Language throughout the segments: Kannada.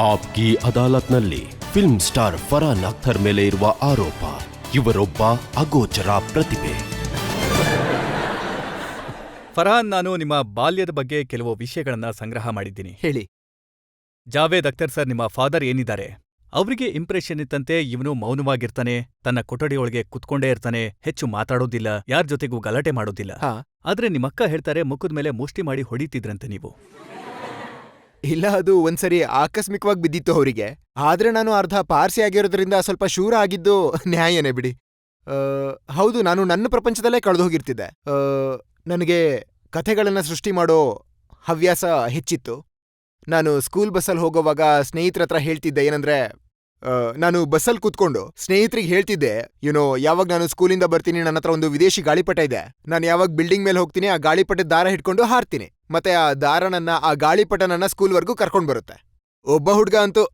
ಆಪ್ಕಿ ಅದಾಲತ್ನಲ್ಲಿ ಫಿಲ್ಮ್ ಸ್ಟಾರ್ ಫರಾನ್ ಅಖ್ತರ್ ಮೇಲೆ ಇರುವ ಆರೋಪ. ಇವರೊಬ್ಬ ಅಗೋಚರ ಪ್ರತಿಭೆ. ಫರಾನ್, ನಾನು ನಿಮ್ಮ ಬಾಲ್ಯದ ಬಗ್ಗೆ ಕೆಲವು ವಿಷಯಗಳನ್ನ ಸಂಗ್ರಹ ಮಾಡಿದ್ದೀನಿ. ಹೇಳಿ. ಜಾವೇದ್ ಅಖ್ತರ್ ಸರ್, ನಿಮ್ಮ ಫಾದರ್ ಏನಿದ್ದಾರೆ, ಅವ್ರಿಗೆ ಇಂಪ್ರೆಷನ್ ಇತ್ತಂತೆ ಇವನು ಮೌನವಾಗಿರ್ತಾನೆ, ತನ್ನ ಕೊಠಡಿಯೊಳಗೆ ಕುತ್ಕೊಂಡೇ ಇರ್ತಾನೆ, ಹೆಚ್ಚು ಮಾತಾಡೋದಿಲ್ಲ, ಯಾರ ಜೊತೆಗೂ ಗಲಾಟೆ ಮಾಡೋದಿಲ್ಲ. ಆದ್ರೆ ನಿಮ್ಮಕ್ಕ ಹೇಳ್ತಾರೆ ಮುಖದ ಮೇಲೆ ಮುಷ್ಟಿ ಮಾಡಿ ಹೊಡಿತಿದ್ರಂತೆ ನೀವು. ಇಲ್ಲ, ಅದು ಒಂದ್ಸರಿ ಆಕಸ್ಮಿಕವಾಗಿ ಬಿದ್ದಿತ್ತು ಅವರಿಗೆ. ಆದ್ರೆ ನಾನು ಅರ್ಧ ಪಾರ್ಸಿ ಆಗಿರೋದ್ರಿಂದ ಸ್ವಲ್ಪ ಶೂರ ಆಗಿದ್ದು ನ್ಯಾಯನೇ ಬಿಡಿ. ಹೌದು, ನಾನು ನನ್ನ ಪ್ರಪಂಚದಲ್ಲೇ ಕಳೆದು ಹೋಗಿರ್ತಿದ್ದೆ. ನನಗೆ ಕಥೆಗಳನ್ನ ಸೃಷ್ಟಿ ಮಾಡೋ ಹವ್ಯಾಸ ಹೆಚ್ಚಿತ್ತು. ನಾನು ಸ್ಕೂಲ್ ಬಸ್ಸಲ್ಲಿ ಹೋಗೋವಾಗ ಸ್ನೇಹಿತರ ಹತ್ರ ಹೇಳ್ತಿದ್ದೆ ಏನಂದ್ರೆ, ನಾನು ಬಸ್ಸಲ್ಲಿ ಕೂತ್ಕೊಂಡು ಸ್ನೇಹಿತರಿಗೆ ಹೇಳ್ತಿದ್ದೆ, ಯಾವಾಗ ನಾನು ಸ್ಕೂಲಿಂದ ಬರ್ತೀನಿ ನನ್ನ ಹತ್ರ ಒಂದು ವಿದೇಶಿ ಗಾಳಿಪಟ ಇದೆ, ನಾನು ಯಾವಾಗ ಬಿಲ್ಡಿಂಗ್ ಮೇಲೆ ಹೋಗ್ತೀನಿ ಆ ಗಾಳಿಪಟದ ದಾರ ಹಿಡ್ಕೊಂಡು ಹಾರ್ತೀನಿ, ಮತ್ತೆ ಆ ದಾರನನ್ನ ಆ ಗಾಳಿಪಟ ನನ್ನ ಸ್ಕೂಲ್ವರೆಗೂ ಕರ್ಕೊಂಡ್ ಬರುತ್ತೆ. ಒಬ್ಬ ಹುಡ್ಗ ಅಂತೂ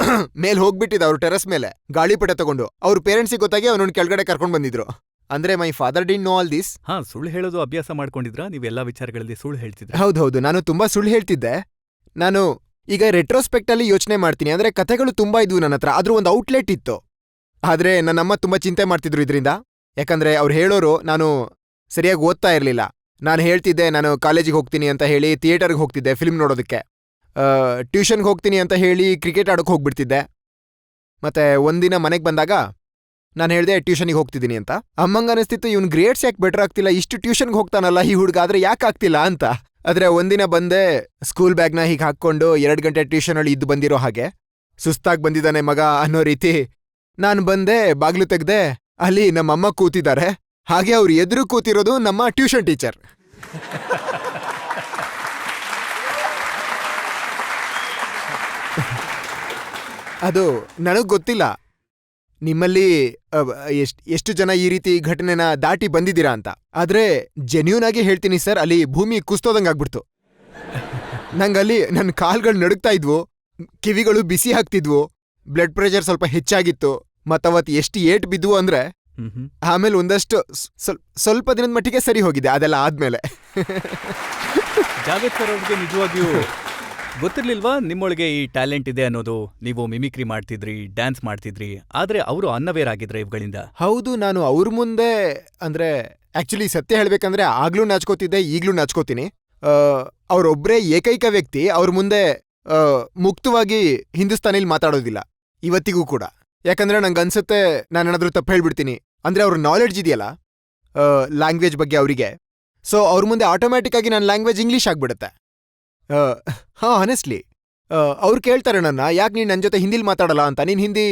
ಮೇಲ್ ಹೋಗ್ಬಿಟ್ಟಿದ್ದ ಅವ್ರ ಟೆರಸ್ ಮೇಲೆ ಗಾಳಿಪಟ ತಗೊಂಡು. ಅವ್ರ ಪೇರೆಂಟ್ಸಿಗೆ ಗೊತ್ತಾಗಿ ಅವನನ್ನ ಕೆಳಗಡೆ ಕರ್ಕೊಂಡ್ ಬಂದಿದ್ರು. ಅಂದ್ರೆ my father did no all this. ಸುಳ್ಳು ಹೇಳೋದು ಅಭ್ಯಾಸ ಮಾಡ್ಕೊಂಡಿದ್ರಾ ನೀವೆಲ್ಲಾ ವಿಚಾರಗಳಲ್ಲಿ? ಸುಳ್ಳು ಹೇಳ್ತಿದ್ರೆ? ಹೌದೌದು, ನಾನು ತುಂಬಾ ಸುಳ್ಳು ಹೇಳ್ತಿದ್ದೆ. ನಾನು ಈಗ ರೆಟ್ರೋಸ್ಪೆಕ್ಟ್ ಅಲ್ಲಿ ಯೋಚನೆ ಮಾಡ್ತೀನಿ, ಅಂದ್ರೆ ಕಥೆಗಳು ತುಂಬಾ ಇದ್ವು ನನ್ನ ಹತ್ರ, ಆದ್ರೂ ಒಂದು ಔಟ್ಲೆಟ್ ಇತ್ತು. ಆದ್ರೆ ನನ್ನಮ್ಮ ತುಂಬಾ ಚಿಂತೆ ಮಾಡ್ತಿದ್ರು ಇದರಿಂದ. ಯಾಕಂದ್ರೆ ಅವ್ರು ಹೇಳೋರು ನಾನು ಸರಿಯಾಗಿ ಓದ್ತಾ ಇರ್ಲಿಲ್ಲ. ನಾನು ಹೇಳ್ತಿದ್ದೆ ನಾನು ಕಾಲೇಜಿಗೆ ಹೋಗ್ತೀನಿ ಅಂತ ಹೇಳಿ ಥಿಯೇಟರ್ಗೆ ಹೋಗ್ತಿದ್ದೆ ಫಿಲ್ಮ್ ನೋಡೋದಕ್ಕೆ, ಟ್ಯೂಷನ್ಗೆ ಹೋಗ್ತೀನಿ ಅಂತ ಹೇಳಿ ಕ್ರಿಕೆಟ್ ಆಡೋಕೆ ಹೋಗ್ಬಿಡ್ತಿದ್ದೆ. ಮತ್ತೆ ಒಂದಿನ ಮನೆಗೆ ಬಂದಾಗ ನಾನು ಹೇಳ್ದೆ ಟ್ಯೂಷನಿಗೆ ಹೋಗ್ತಿದ್ದೀನಿ ಅಂತ. ಅಮ್ಮಂಗ ಅನಿಸ್ತಿತ್ತು, ಇವ್ನು ಗ್ರೇಡ್ಸ್ ಯಾಕೆ ಬೆಟರ್ ಆಗ್ತಿಲ್ಲ, ಇಷ್ಟು ಟ್ಯೂಷನ್ಗೆ ಹೋಗ್ತಾನಲ್ಲ ಈ ಹುಡುಗ, ಆದ್ರೆ ಯಾಕೆ ಆಗ್ತಿಲ್ಲ ಅಂತ. ಆದ್ರೆ ಒಂದಿನ ಬಂದೆ, ಸ್ಕೂಲ್ ಬ್ಯಾಗ್ನ ಹೀಗೆ ಹಾಕ್ಕೊಂಡು 2 ಗಂಟೆ ಟ್ಯೂಷನಲ್ಲಿ ಇದ್ದು ಬಂದಿರೋ ಹಾಗೆ, ಸುಸ್ತಾಗಿ ಬಂದಿದ್ದಾನೆ ಮಗ ಅನ್ನೋ ರೀತಿ ನಾನು ಬಂದೆ, ಬಾಗ್ಲು ತೆಗ್ದೆ, ಅಲ್ಲಿ ನಮ್ಮಮ್ಮ ಕೂತಿದ್ದಾರೆ. ಹಾಗೆ ಅವ್ರು ಎದುರು ಕೂತಿರೋದು ನಮ್ಮ ಟ್ಯೂಷನ್ ಟೀಚರ್. ಅದು ನನಗ್ ಗೊತ್ತಿಲ್ಲ ನಿಮ್ಮಲ್ಲಿ ಎಷ್ಟು ಜನ ಈ ರೀತಿ ಘಟನೆನ ದಾಟಿ ಬಂದಿದ್ದೀರಾ ಅಂತ. ಆದ್ರೆ ಜೆನ್ಯೂನ್ ಆಗಿ ಹೇಳ್ತೀನಿ ಸರ್, ಅಲ್ಲಿ ಭೂಮಿ ಕುಸ್ತೋದಂಗಾಗ್ಬಿಡ್ತು. ನಂಗಲ್ಲಿ ನನ್ನ ಕಾಲ್ಗಳು ನಡುಗ್ತಾ ಇದ್ವು, ಕಿವಿಗಳು ಬಿಸಿ ಆಗ್ತಿದ್ವು, ಬ್ಲಡ್ ಪ್ರೆಷರ್ ಸ್ವಲ್ಪ ಹೆಚ್ಚಾಗಿತ್ತು. ಮತ್ತವತ್ತು ಎಷ್ಟು ಏಟ್ ಬಿದ್ವು ಅಂದ್ರೆ ಆಮೇಲೆ ಒಂದಷ್ಟು ಸ್ವಲ್ಪ ದಿನದ ಮಟ್ಟಿಗೆ ಸರಿ ಹೋಗಿದೆ ಅದೆಲ್ಲ ಆದ್ಮೇಲೆ. ಜಾವೇದ್ ಸರ್ ಅವ್ರಿಗೆ ನಿಜವಾಗಿಯೂ ಗೊತ್ತಿರ್ಲಿಲ್ವಾ ನಿಮ್ಮೊಳಗೆ ಈ ಟ್ಯಾಲೆಂಟ್ ಇದೆ ಅನ್ನೋದು? ನೀವು ಮಿಮಿಕ್ರಿ ಮಾಡ್ತಿದ್ರಿ, ಡ್ಯಾನ್ಸ್ ಮಾಡ್ತಿದ್ರಿ, ಆದ್ರೆ ಅವರು ಅನ್ಅವೇರ್ ಆಗಿದ್ರೆ ಇವುಗಳಿಂದ? ಹೌದು, ನಾನು ಅವ್ರ ಮುಂದೆ ಅಂದ್ರೆ ಆಕ್ಚುಲಿ ಸತ್ಯ ಹೇಳ್ಬೇಕಂದ್ರೆ ಆಗ್ಲೂ ನಾಚ್ಕೋತಿದ್ದೆ, ಈಗ್ಲೂ ನಾಚ್ಕೋತೀನಿ. ಅವ್ರೊಬ್ರೇ ಏಕೈಕ ವ್ಯಕ್ತಿ ಅವ್ರ ಮುಂದೆ ಮುಕ್ತವಾಗಿ ಹಿಂದೂಸ್ತಾನಿಲ್ ಮಾತಾಡೋದಿಲ್ಲ ಇವತ್ತಿಗೂ ಕೂಡ. ಯಾಕಂದ್ರೆ ನಂಗನ್ಸುತ್ತೆ ನಾನೇನಾದ್ರೂ ತಪ್ಪು ಹೇಳ್ಬಿಡ್ತೀನಿ. ಅಂದ್ರೆ ಅವ್ರ ನಾಲೆಡ್ಜ್ ಇದೆಯಲ್ಲ ಲ್ಯಾಂಗ್ವೇಜ್ ಬಗ್ಗೆ ಅವರಿಗೆ, ಸೊ ಅವ್ರ ಮುಂದೆ ಆಟೋಮ್ಯಾಟಿಕ್ ಆಗಿ ನನ್ನ ಲ್ಯಾಂಗ್ವೇಜ್ ಇಂಗ್ಲೀಷ್ ಆಗ್ಬಿಡುತ್ತೆ. ಹಾನೆಸ್ಟ್ಲಿ ಅವ್ರು ಕೇಳ್ತಾರೆ ನನ್ನ, ಯಾಕೆ ನೀನು ನನ್ನ ಜೊತೆ ಹಿಂದಿಲಿ ಮಾತಾಡಲ್ಲ ಅಂತ, ನೀನು ಹಿಂದಿ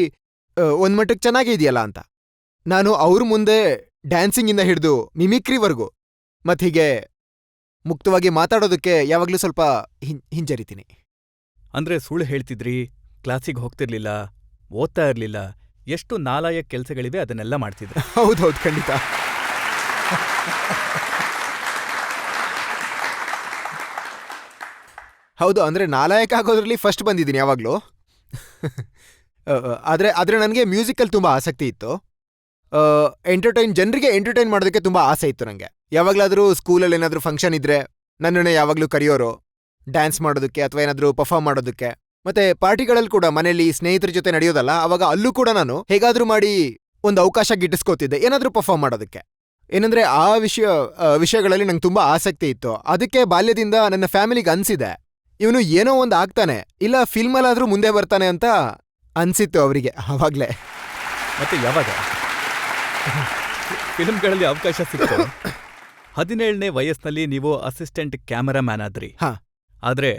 ಒಂದ್ ಮಟ್ಟಕ್ಕೆ ಚೆನ್ನಾಗೇ ಇದೆಯಲ್ಲ ಅಂತ. ನಾನು ಅವ್ರ ಮುಂದೆ ಡ್ಯಾನ್ಸಿಂಗಿಂದ ಹಿಡಿದು ಮಿಮಿಕ್ರಿವರೆಗೂ ಮತ್ತು ಹೀಗೆ ಮುಕ್ತವಾಗಿ ಮಾತಾಡೋದಕ್ಕೆ ಯಾವಾಗಲೂ ಸ್ವಲ್ಪ ಹಿಂಜರಿತೀನಿ. ಅಂದ್ರೆ ಸುಳ್ಳು ಹೇಳ್ತಿದ್ರಿ, ಕ್ಲಾಸಿಗೆ ಹೋಗ್ತಿರ್ಲಿಲ್ಲ, ಓದ್ತಾ ಇರ್ಲಿಲ್ಲ, ಎಷ್ಟು ನಾಲಾಯಕ್ ಕೆಲಸಗಳಿವೆ ಅದನ್ನೆಲ್ಲ ಮಾಡ್ತಿದ್ರು. ಹೌದೌದು, ಖಂಡಿತ. ಹೌದು, ಅಂದ್ರೆ ನಾಲಾಯಕ ಆಗೋದ್ರಲ್ಲಿ ಫಸ್ಟ್ ಬಂದಿದ್ದೀನಿ ಯಾವಾಗಲೂ. ಆದ್ರೆ ನನಗೆ ಮ್ಯೂಸಿಕಲ್ಲಿ ತುಂಬ ಆಸಕ್ತಿ ಇತ್ತು. ಜನರಿಗೆ ಎಂಟರ್ಟೈನ್ ಮಾಡೋದಕ್ಕೆ ತುಂಬ ಆಸೆ ಇತ್ತು ನನಗೆ. ಯಾವಾಗಲಾದರೂ ಸ್ಕೂಲಲ್ಲಿ ಏನಾದರೂ ಫಂಕ್ಷನ್ ಇದ್ರೆ ನನ್ನನ್ನೇ ಯಾವಾಗಲೂ ಕರೆಯೋರು ಡ್ಯಾನ್ಸ್ ಮಾಡೋದಕ್ಕೆ ಅಥವಾ ಏನಾದರೂ ಪರ್ಫಾರ್ಮ್ ಮಾಡೋದಕ್ಕೆ. ಮತ್ತೆ ಪಾರ್ಟಿಗಳಲ್ಲಿ ಕೂಡ ಮನೆಯಲ್ಲಿ ಸ್ನೇಹಿತರ ಜೊತೆ ನಡೆಯೋದಲ್ಲ, ಅವಾಗ ಅಲ್ಲೂ ಕೂಡ ನಾನು ಹೇಗಾದ್ರೂ ಮಾಡಿ ಒಂದು ಅವಕಾಶ ಗಿಟ್ಟಿಸ್ಕೋತಿದ್ದೆ ಏನಾದರೂ ಪರ್ಫಾರ್ಮ್ ಮಾಡೋದಕ್ಕೆ. ಏನಂದ್ರೆ ಆ ವಿಷಯಗಳಲ್ಲಿ ನಂಗೆ ತುಂಬಾ ಆಸಕ್ತಿ ಇತ್ತು. ಅದಕ್ಕೆ ಬಾಲ್ಯದಿಂದ ನನ್ನ ಫ್ಯಾಮಿಲಿಗೆ ಅನ್ಸಿದೆ, ಇವನು ಏನೋ ಒಂದು ಆಗ್ತಾನೆ, ಇಲ್ಲ ಫಿಲ್ಮಲ್ಲಾದ್ರೂ ಮುಂದೆ ಬರ್ತಾನೆ ಅಂತ ಅನ್ಸಿತ್ತು ಅವರಿಗೆ ಆವಾಗ್ಲೇ. ಮತ್ತೆ ಯಾವಾಗ ಫಿಲ್ಮ್ಗಳಲ್ಲಿ ಅವಕಾಶ ಸಿಕ್ತು? 17ನೇ ವಯಸ್ಸಿನಲ್ಲಿ ನೀವು ಅಸಿಸ್ಟೆಂಟ್ ಕ್ಯಾಮರಾಮ್ಯಾನ್ ಆದ್ರಿ. ಆದ್ರೆ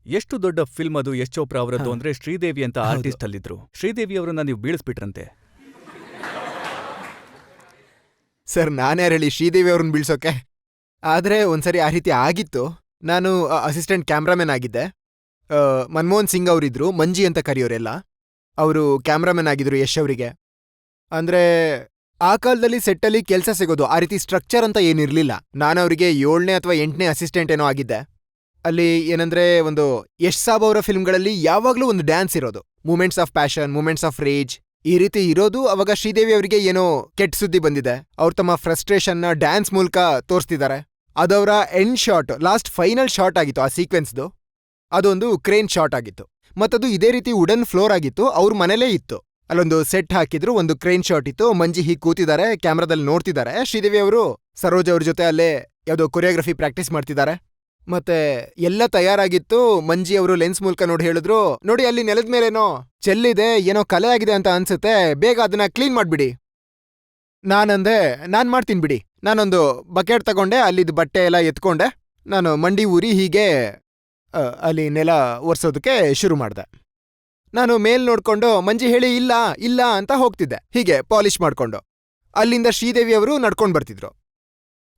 ಎಷ್ಟು ದೊಡ್ಡ ಫಿಲ್ಮ್ ಅದು, ಯಶ್ ಚೋಪ್ರಾ ಅವರದ್ದು. ಅಂದ್ರೆ ಶ್ರೀದೇವಿ ಅಂತ ಆರ್ಟಿಸ್ಟ್ ಅಲ್ಲಿದ್ರು. ಶ್ರೀದೇವಿ ಅವರನ್ನ ನೀವು ಬೀಳಿಸ್ಬಿಟ್ರಂತೆ. ಸರ್, ನಾನ್ಯಾರು ಹೇಳಿ ಶ್ರೀದೇವಿ ಅವ್ರನ್ನ ಬೀಳ್ಸೋಕೆ? ಆದ್ರೆ ಒಂದ್ಸರಿ ಆ ರೀತಿ ಆಗಿತ್ತು. ನಾನು ಅಸಿಸ್ಟೆಂಟ್ ಕ್ಯಾಮ್ರಾಮನ್ ಆಗಿದ್ದೆ. ಮನಮೋಹನ್ ಸಿಂಗ್ ಅವರಿದ್ರು, ಮಂಜಿ ಅಂತ ಕರೆಯೋರೆಲ್ಲ, ಅವರು ಕ್ಯಾಮ್ರಾಮನ್ ಆಗಿದ್ರು ಯಶ್ ಅವರಿಗೆ. ಅಂದ್ರೆ ಆ ಕಾಲದಲ್ಲಿ ಸೆಟ್ಟಲ್ಲಿ ಕೆಲಸ ಸಿಗೋದು ಆ ರೀತಿ ಸ್ಟ್ರಕ್ಚರ್ ಅಂತ ಏನಿರ್ಲಿಲ್ಲ. ನಾನು ಅವರಿಗೆ 7ನೇ ಅಥವಾ 8ನೇ ಅಸಿಸ್ಟೆಂಟ್ ಏನೋ ಆಗಿದ್ದೆ. ಅಲ್ಲಿ ಏನಂದ್ರೆ ಒಂದು ಯಶ್ ಸಾಬ್ ಅವರ ಫಿಲ್ಮ್ಗಳಲ್ಲಿ ಯಾವಾಗ್ಲೂ ಒಂದು ಡ್ಯಾನ್ಸ್ ಇರೋದು, moments of passion, moments of rage, ಈ ರೀತಿ ಇರೋದು. ಅವಾಗ ಶ್ರೀದೇವಿ ಅವರಿಗೆ ಏನೋ ಕೆಟ್ಟ ಸುದ್ದಿ ಬಂದಿದೆ, ಅವ್ರು ತಮ್ಮ ಫ್ರಸ್ಟ್ರೇಷನ್ನ ಡ್ಯಾನ್ಸ್ ಮೂಲಕ ತೋರಿಸ್ತಿದ್ದಾರೆ. ಅದವರ end shot, last final shot ಆಗಿತ್ತು ಆ ಸೀಕ್ವೆನ್ಸ್ದು. ಅದೊಂದು ಕ್ರೇನ್ ಶಾಟ್ ಆಗಿತ್ತು. ಮತ್ತದು ಇದೇ ರೀತಿ ವುಡನ್ ಫ್ಲೋರ್ ಆಗಿತ್ತು, ಅವ್ರ ಮನೇಲೇ ಇತ್ತು. ಅಲ್ಲೊಂದು ಸೆಟ್ ಹಾಕಿದ್ರು, ಒಂದು ಕ್ರೇನ್ ಶಾಟ್ ಇತ್ತು, ಮಂಜಿ ಹೀಗೆ ಕೂತಿದ್ದಾರೆ, ಕ್ಯಾಮ್ರಾದಲ್ಲಿ ನೋಡ್ತಿದ್ದಾರೆ. ಶ್ರೀದೇವಿ ಅವರು ಸರೋಜ್ ಅವ್ರ ಜೊತೆ ಅಲ್ಲೇ ಯಾವುದೋ ಕೊರಿಯೋಗ್ರಫಿ ಪ್ರಾಕ್ಟೀಸ್ ಮಾಡ್ತಿದ್ದಾರೆ. ಮತ್ತೆ ಎಲ್ಲ ತಯಾರಾಗಿತ್ತು. ಮಂಜಿ ಅವರು ಲೆನ್ಸ್ ಮೂಲಕ ನೋಡಿ ಹೇಳಿದ್ರು, ನೋಡಿ ಅಲ್ಲಿ ನೆಲದ ಮೇಲೇನೋ ಚೆಲ್ಲಿದೆ, ಏನೋ ಕಲೆ ಆಗಿದೆ ಅಂತ ಅನ್ಸುತ್ತೆ, ಬೇಗ ಅದನ್ನ ಕ್ಲೀನ್ ಮಾಡ್ಬಿಡಿ. ನಾನಂದೆ, ನಾನ್ ಮಾಡ್ತೀನಿ ಬಿಡಿ. ನಾನೊಂದು ಬಕೆಟ್ ತಗೊಂಡೆ, ಅಲ್ಲಿದ್ದ ಬಟ್ಟೆ ಎಲ್ಲ ಎತ್ಕೊಂಡೆ, ನಾನು ಮಂಡಿ ಊರಿ ಹೀಗೆ ಅಲ್ಲಿ ನೆಲ ಒರೆಸೋದಕ್ಕೆ ಶುರು ಮಾಡ್ದೆ. ನಾನು ಮೇಲ್ ನೋಡ್ಕೊಂಡು ಮಂಜಿ ಹೇಳಿ ಇಲ್ಲ ಇಲ್ಲ ಅಂತ ಹೋಗ್ತಿದ್ದೆ, ಹೀಗೆ ಪಾಲಿಶ್ ಮಾಡ್ಕೊಂಡು. ಅಲ್ಲಿಂದ ಶ್ರೀದೇವಿ ಅವರು ನಡ್ಕೊಂಡು ಬರ್ತಿದ್ರು.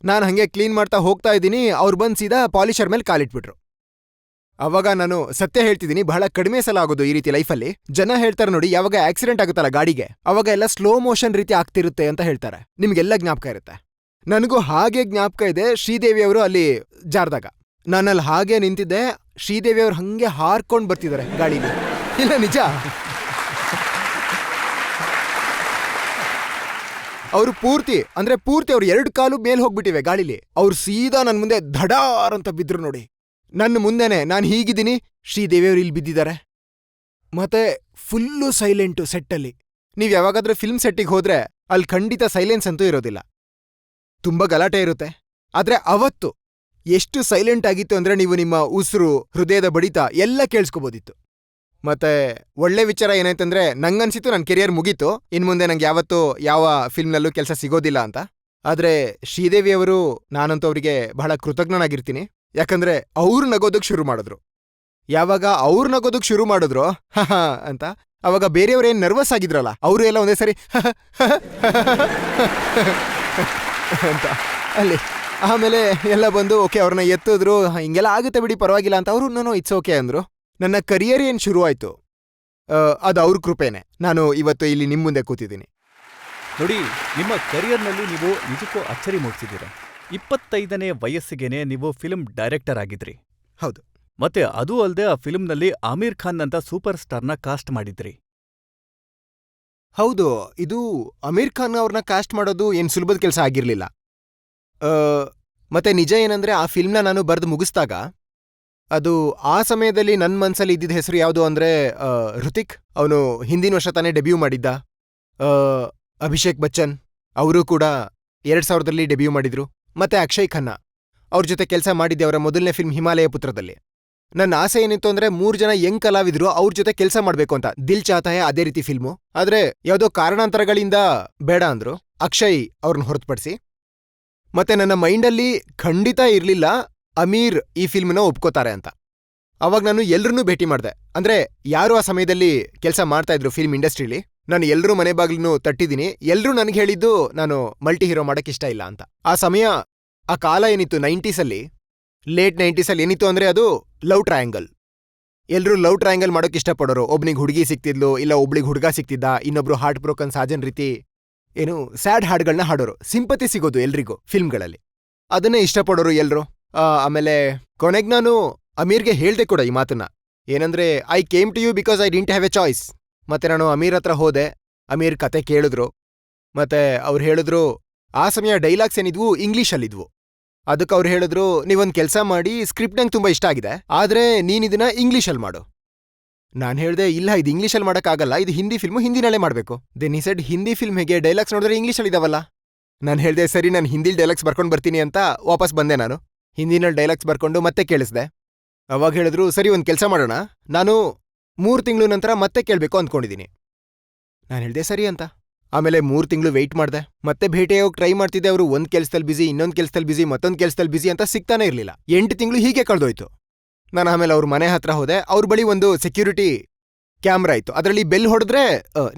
ನಾನು ಹಂಗೆ ಕ್ಲೀನ್ ಮಾಡ್ತಾ ಹೋಗ್ತಾ ಇದ್ದೀನಿ, ಅವ್ರು ಬಂದು ಸೀದಾ ಪಾಲಿಶರ್ ಮೇಲೆ ಕಾಲಿಟ್ಬಿಟ್ರು. ಅವಾಗ ನಾನು ಸತ್ಯ ಹೇಳ್ತಿದ್ದೀನಿ, ಬಹಳ ಕಡಿಮೆ ಸಲ ಆಗೋದು ಈ ರೀತಿ ಲೈಫಲ್ಲಿ. ಜನ ಹೇಳ್ತಾರೆ ನೋಡಿ, ಯಾವಾಗ ಆಕ್ಸಿಡೆಂಟ್ ಆಗುತ್ತಲ್ಲ ಗಾಡಿಗೆ, ಅವಾಗ ಎಲ್ಲ ಸ್ಲೋ ಮೋಷನ್ ರೀತಿ ಆಗ್ತಿರುತ್ತೆ ಅಂತ ಹೇಳ್ತಾರೆ. ನಿಮ್ಗೆಲ್ಲ ಜ್ಞಾಪಕ ಇರುತ್ತೆ. ನನಗೂ ಹಾಗೆ ಜ್ಞಾಪಕ ಇದೆ. ಶ್ರೀದೇವಿ ಅವರು ಅಲ್ಲಿ ಜಾರ್ದಾಗ ನಾನಲ್ಲಿ ಹಾಗೆ ನಿಂತಿದ್ದೆ, ಶ್ರೀದೇವಿ ಅವ್ರು ಹಂಗೆ ಹಾರ್ಕೊಂಡ್ ಬರ್ತಿದ್ದಾರೆ ಗಾಡಿಲಿ. ಇಲ್ಲ ನಿಜ, ಅವ್ರು ಪೂರ್ತಿ ಅವ್ರು 2 ಕಾಲು ಮೇಲ್ ಹೋಗ್ಬಿಟ್ಟಿವೆ ಗಾಳಿಲಿ. ಅವ್ರು ಸೀದಾ ನನ್ ಮುಂದೆ ಧಡಾರ್ ಅಂತ ಬಿದ್ರು ನೋಡಿ. ನನ್ನ ಮುಂದೆನೆ ನಾನು ಹೀಗಿದ್ದೀನಿ, ಶ್ರೀದೇವಿಯವ್ರು ಇಲ್ಲಿ ಬಿದ್ದಿದ್ದಾರೆ. ಮತ್ತೆ ಫುಲ್ಲು ಸೈಲೆಂಟು ಸೆಟ್ಟಲ್ಲಿ. ನೀವ್ ಯಾವಾಗಾದ್ರೂ ಫಿಲ್ಮ್ ಸೆಟ್ಟಿಗೆ ಹೋದ್ರೆ ಅಲ್ಲಿ ಖಂಡಿತ ಸೈಲೆನ್ಸ್ ಅಂತೂ ಇರೋದಿಲ್ಲ, ತುಂಬಾ ಗಲಾಟೆ ಇರುತ್ತೆ. ಆದ್ರೆ ಅವತ್ತು ಎಷ್ಟು ಸೈಲೆಂಟ್ ಆಗಿತ್ತು ಅಂದ್ರೆ ನೀವು ನಿಮ್ಮ ಉಸಿರು, ಹೃದಯದ ಬಡಿತ ಎಲ್ಲ ಕೇಳಿಸ್ಕೋಬೋದಿತ್ತು. ಮತ್ತೆ ಒಳ್ಳೆ ವಿಚಾರ ಏನಾಯ್ತಂದ್ರೆ, ನಂಗನ್ಸಿತ್ತು ನನ್ನ ಕೆರಿಯರ್ ಮುಗೀತು, ಇನ್ಮುಂದೆ ನಂಗೆ ಯಾವತ್ತೂ ಯಾವ ಫಿಲ್ಮ್ನಲ್ಲೂ ಕೆಲಸ ಸಿಗೋದಿಲ್ಲ ಅಂತ. ಆದ್ರೆ ಶ್ರೀದೇವಿಯವರು, ನಾನಂತೂ ಅವರಿಗೆ ಬಹಳ ಕೃತಜ್ಞನಾಗಿರ್ತೀನಿ. ಯಾಕಂದ್ರೆ ಅವ್ರು ನಗೋದಕ್ಕೆ ಶುರು ಮಾಡಿದ್ರು. ಯಾವಾಗ ಅವ್ರು ನಗೋದಕ್ಕೆ ಶುರು ಮಾಡಿದ್ರು ಹ ಅಂತ, ಅವಾಗ ಬೇರೆಯವ್ರೇನ್ ನರ್ವಸ್ ಆಗಿದ್ರಲ್ಲ, ಅವರು ಎಲ್ಲ ಒಂದೇ ಸರಿ ಅಂತ ಅಲ್ಲಿ. ಆಮೇಲೆ ಎಲ್ಲ ಬಂದು ಓಕೆ ಅವ್ರನ್ನ ಎತ್ತಿದ್ರು, ಹಿಂಗೆಲ್ಲ ಆಗುತ್ತೆ ಬಿಡಿ ಪರವಾಗಿಲ್ಲ ಅಂತ. ಅವರು ನೋ ಇಟ್ಸ್ ಓಕೆ ಅಂದ್ರು. ನನ್ನ ಕರಿಯರ್ ಏನ್ ಶುರು ಆಯ್ತು, ಅದು ಅವ್ರ ಕೃಪೆನೆ. ನಾನು ಇವತ್ತು ಇಲ್ಲಿ ನಿಮ್ ಮುಂದೆ ಕೂತಿದ್ದೀನಿ ನೋಡಿ. ನಿಮ್ಮ ಕರಿಯರ್ನಲ್ಲಿ ನೀವು ನಿಜಕ್ಕೂ ಅಚ್ಚರಿ ಮೂಡಿಸಿದ್ದೀರ. 25ನೇ ವಯಸ್ಸಿಗೆನೆ ನೀವು ಫಿಲ್ಮ್ ಡೈರೆಕ್ಟರ್ ಆಗಿದ್ರಿ. ಹೌದು. ಮತ್ತೆ ಅದೂ ಅಲ್ಲದೆ ಆ ಫಿಲ್ಮ್ನಲ್ಲಿ ಆಮೀರ್ ಖಾನ್ ಅಂತ ಸೂಪರ್ ಸ್ಟಾರ್ನ ಕಾಸ್ಟ್ ಮಾಡಿದ್ರಿ. ಹೌದು, ಇದು ಅಮೀರ್ ಖಾನ್ ಅವ್ರನ್ನ ಕಾಸ್ಟ್ ಮಾಡೋದು ಏನ್ ಸುಲಭದ ಕೆಲಸ ಆಗಿರ್ಲಿಲ್ಲ. ಮತ್ತೆ ನಿಜ ಏನಂದ್ರೆ, ಆ ಫಿಲ್ಮ್ನ ನಾನು ಬರೆದು ಮುಗಿಸ್ದಾಗ ಅದು ಆ ಸಮಯದಲ್ಲಿ ನನ್ನ ಮನ್ಸಲ್ಲಿ ಇದ್ದಿದ್ದ ಹೆಸರು ಯಾವುದು ಅಂದ್ರೆ ಹೃತಿಕ್. ಅವನು ಹಿಂದಿನ ವರ್ಷ ತಾನೇ ಡೆಬ್ಯೂ ಮಾಡಿದ್ದ. ಅಭಿಷೇಕ್ ಬಚ್ಚನ್ ಅವರು ಕೂಡ 2000ರಲ್ಲಿ ಡೆಬ್ಯೂ ಮಾಡಿದ್ರು. ಮತ್ತೆ ಅಕ್ಷಯ್ ಖನ್ನಾ ಅವ್ರ ಜೊತೆ ಕೆಲಸ ಮಾಡಿದ್ದೆ ಅವರ ಮೊದಲನೇ ಫಿಲ್ಮ್ ಹಿಮಾಲಯ ಪುತ್ರದಲ್ಲಿ. ನನ್ನ ಆಸೆ ಏನಿತ್ತು ಅಂದ್ರೆ 3 ಜನ ಯಂಗ್ ಕಲಾವಿದ್ರು ಅವ್ರ ಜೊತೆ ಕೆಲಸ ಮಾಡ್ಬೇಕು ಅಂತ. ದಿಲ್ ಚಾಹತಾ ಹೈ ಅದೇ ರೀತಿ ಫಿಲ್ಮು. ಆದ್ರೆ ಯಾವುದೋ ಕಾರಣಾಂತರಗಳಿಂದ ಬೇಡ ಅಂದ್ರು ಅಕ್ಷಯ್ ಅವ್ರನ್ನ ಹೊರತುಪಡಿಸಿ. ಮತ್ತೆ ನನ್ನ ಮೈಂಡಲ್ಲಿ ಖಂಡಿತ ಇರ್ಲಿಲ್ಲ ಅಮೀರ್ ಈ ಫಿಲ್ಮ್ನ ಒಪ್ಕೋತಾರೆ ಅಂತ. ಅವಾಗ ನಾನು ಎಲ್ರನ್ನೂ ಭೇಟಿ ಮಾಡಿದೆ. ಅಂದ್ರೆ ಯಾರು ಆ ಸಮಯದಲ್ಲಿ ಕೆಲಸ ಮಾಡ್ತಾ ಇದ್ರು ಫಿಲ್ಮ್ ಇಂಡಸ್ಟ್ರಿಲಿ. ನಾನು ಎಲ್ರೂ ಮನೆ ಬಾಗ್ಲೂ ತಟ್ಟಿದ್ದೀನಿ. ಎಲ್ರೂ ನನಗೆ ಹೇಳಿದ್ದು ನಾನು ಮಲ್ಟಿ ಹೀರೋ ಮಾಡಕ್ ಇಷ್ಟ ಇಲ್ಲ ಅಂತ. ಆ ಸಮಯ, ಆ ಕಾಲ ಏನಿತ್ತು 90ಸಲ್ಲಿ, ಲೇಟ್ 90ಸಲ್ಲಿ ಏನಿತ್ತು ಅಂದ್ರೆ ಅದು ಲವ್ ಟ್ರಯಾಂಗಲ್. ಎಲ್ರೂ ಲವ್ ಟ್ರಯಾಂಗಲ್ ಮಾಡೋಕೆ ಇಷ್ಟಪಡೋರು. ಒಬ್ನಿಗೆ ಹುಡುಗಿ ಸಿಕ್ತಿದ್ಲು, ಇಲ್ಲ ಒಬ್ಳಿಗೆ ಹುಡುಗ ಸಿಕ್ತಿದ್ದ, ಇನ್ನೊಬ್ರು ಹಾರ್ಟ್ ಬ್ರೋಕನ್ ಸಾಜನ್ ರೀತಿ ಏನು ಸ್ಯಾಡ್ ಹಾಡ್ಗಳನ್ನ ಹಾಡೋರು. ಸಿಂಪತಿ ಸಿಗೋದು ಎಲ್ರಿಗೂ ಫಿಲ್ಮ್ಗಳಲ್ಲಿ, ಅದನ್ನೇ ಇಷ್ಟಪಡೋರು ಎಲ್ರು. ಆಮೇಲೆ ಕೊನೆಗೆ ನಾನು ಅಮೀರ್ಗೆ ಹೇಳ್ದೆ ಕೂಡ ಈ ಮಾತನ್ನ, ಏನಂದ್ರೆ I came to you because I didn't have a choice. ಮತ್ತೆ ನಾನು ಅಮೀರ್ ಹತ್ರ ಹೋದೆ. ಅಮೀರ್ ಕತೆ ಕೇಳಿದ್ರು. ಮತ್ತೆ ಅವ್ರು ಹೇಳಿದ್ರು, ಆ ಸಮಯ ಡೈಲಾಗ್ಸ್ ಏನಿದ್ವು ಇಂಗ್ಲೀಷಲ್ಲಿದ್ವು. ಅದಕ್ಕೆ ಅವ್ರು ಹೇಳಿದ್ರು, ನೀವೊಂದು ಕೆಲಸ ಮಾಡಿ, ಸ್ಕ್ರಿಪ್ಟ್ ನಂಗೆ ತುಂಬಾ ಇಷ್ಟ ಆಗಿದೆ, ಆದ್ರೆ ನೀನಿದನ್ನ ಇಂಗ್ಲೀಷಲ್ಲಿ ಮಾಡು. ನಾನು ಹೇಳ್ದೆ, ಇಲ್ಲ ಇದು ಇಂಗ್ಲೀಷಲ್ಲಿ ಮಾಡೋಕ್ಕಾಗಲ್ಲ, ಇದು ಹಿಂದಿ ಫಿಲ್ಮು, ಹಿಂದಿನಲ್ಲೇ ಮಾಡಬೇಕು. Then he said, Hindi film ಹೇಗೆ, ಡೈಲಾಗ್ಸ್ ನೋಡಿದ್ರೆ ಇಂಗ್ಲೀಷಲ್ಲಿ ಇದಾವಲ್ಲ. ನಾನು ಹೇಳ್ದೆ, ಸರಿ ನಾನು ಹಿಂದಿಲ್ ಡೈಲಾಗ್ಸ್ ಬರ್ಕೊಂಡು ಬರ್ತೀನಿ ಅಂತ ವಾಪಸ್ ಬಂದೆ. ನಾನು ಹಿಂದಿನಲ್ಲಿ ಡೈಲಾಗ್ಸ್ ಬರ್ಕೊಂಡು ಮತ್ತೆ ಕೇಳಿಸ್ದೆ. ಅವಾಗ ಹೇಳಿದ್ರು, ಸರಿ ಒಂದು ಕೆಲಸ ಮಾಡೋಣ, ನಾನು 3 ತಿಂಗಳು ನಂತರ ಮತ್ತೆ ಕೇಳಬೇಕು ಅಂದ್ಕೊಂಡಿದ್ದೀನಿ. ನಾನು ಹೇಳ್ದೆ ಸರಿ ಅಂತ. ಆಮೇಲೆ 3 ತಿಂಗಳು ವೆಯ್ಟ್ ಮಾಡಿದೆ. ಮತ್ತೆ ಭೇಟಿಯಾಗೋಗಿ ಟ್ರೈ ಮಾಡ್ತಿದ್ದೆ. ಅವರು ಒಂದು ಕೆಲಸದಲ್ಲಿ ಬಿಸಿ, ಇನ್ನೊಂದು ಕೆಲಸದಲ್ಲಿ ಬಿಸಿ, ಮತ್ತೊಂದು ಕೆಲಸದಲ್ಲಿ ಬಿಸಿ ಅಂತ ಸಿಗ್ತಾನೆ ಇರಲಿಲ್ಲ. 8 ತಿಂಗಳು ಹೀಗೆ ಕಳೆದೋಯ್ತು. ನಾನು ಆಮೇಲೆ ಅವ್ರ ಮನೆ ಹತ್ರ ಹೋದೆ. ಅವ್ರ ಬಳಿ ಒಂದು ಸೆಕ್ಯೂರಿಟಿ ಕ್ಯಾಮ್ರಾ ಇತ್ತು. ಅದರಲ್ಲಿ ಬೆಲ್ ಹೊಡೆದ್ರೆ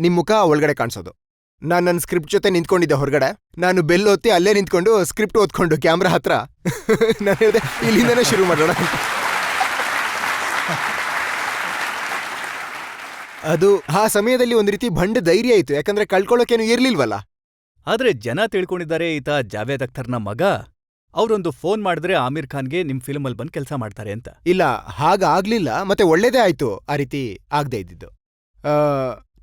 ನಿಮ್ಮ ಮುಖ ಒಳಗಡೆ ಕಾಣಿಸೋದು. ನಾನು ನನ್ನ ಸ್ಕ್ರಿಪ್ಟ್ ಜೊತೆ ನಿಂತ್ಕೊಂಡಿದ್ದೆ ಹೊರಗಡೆ. ನಾನು ಬೆಲ್ ಒತ್ತಿ ಅಲ್ಲೇ ನಿಂತ್ಕೊಂಡು ಸ್ಕ್ರಿಪ್ಟ್ ಓದ್ಕೊಂಡು ಕ್ಯಾಮ್ರಾ ಹತ್ರ ನಾನು ಹೇಳಿದೆ, ಇಲ್ಲಿಂದನೇ ಶುರು ಮಾಡೋಣ. ಅದು ಆ ಸಮಯದಲ್ಲಿ ಒಂದು ರೀತಿ ಭಂಡ ಧೈರ್ಯ ಇತ್ತು, ಯಾಕಂದ್ರೆ ಕಳ್ಕೊಳ್ಳೋಕೇನು ಇರ್ಲಿಲ್ವಲ್ಲ. ಆದ್ರೆ ಜನ ತಿಳ್ಕೊಂಡಿದ್ದಾರೆ ಈತ ಜಾವೇದ್ ಅಖ್ತರ್ನ ಮಗ. ಅವ್ರೊಂದು ಫೋನ್ ಮಾಡಿದ್ರೆ ಆಮೀರ್ ಖಾನ್ಗೆ ನಿಮ್ ಫಿಲ್ಮಲ್ಲಿ ಬಂದು ಕೆಲಸ ಮಾಡ್ತಾರೆ ಅಂತ. ಇಲ್ಲ, ಹಾಗಾಗ್ಲಿಲ್ಲ. ಮತ್ತೆ ಒಳ್ಳೇದೇ ಆಯ್ತು ಆ ರೀತಿ ಆಗದೆ ಇದ್ದಿದ್ದು.